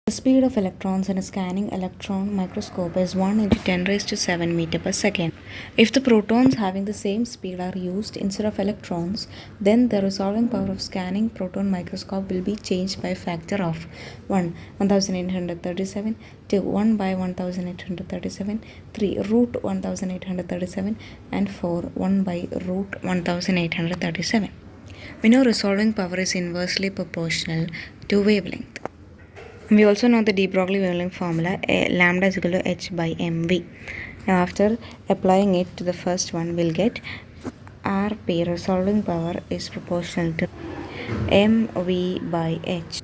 The speed of electrons in a scanning electron microscope is 1 into 10 raised to 7 meter per second. If the protons having the same speed are used instead of electrons, then the resolving power of scanning proton microscope will be changed by a factor of 1 1837, 2 1 by 1837, 3 root 1837, and 4 1 by root 1837. We know resolving power is inversely proportional to wavelength. We also know the de Broglie wavelength formula, lambda is equal to h by mv. Now after applying it to the first one, we'll get Rp, resolving power, is proportional to mv by h.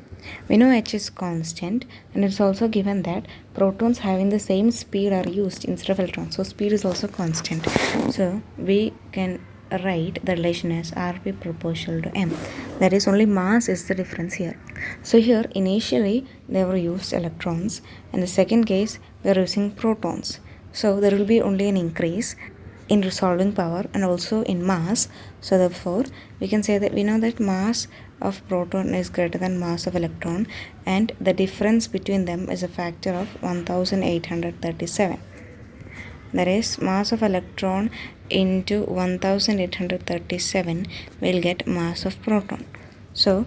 We know h is constant, and it's also given that protons having the same speed are used instead of electrons. So speed is also constant. So we can write the relation as Rp proportional to m. That is, only mass is the difference here. So here initially they were used electrons, and the second case we are using protons. So there will be only an increase in resolving power and also in mass. So therefore we can say that we know that mass of proton is greater than mass of electron, and the difference between them is a factor of 1837. That is, mass of electron into 1837 will get mass of proton. So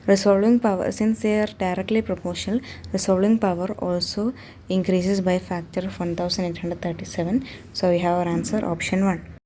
resolving power, since they are directly proportional, resolving power also increases by a factor of 1837. So we have our answer option 1.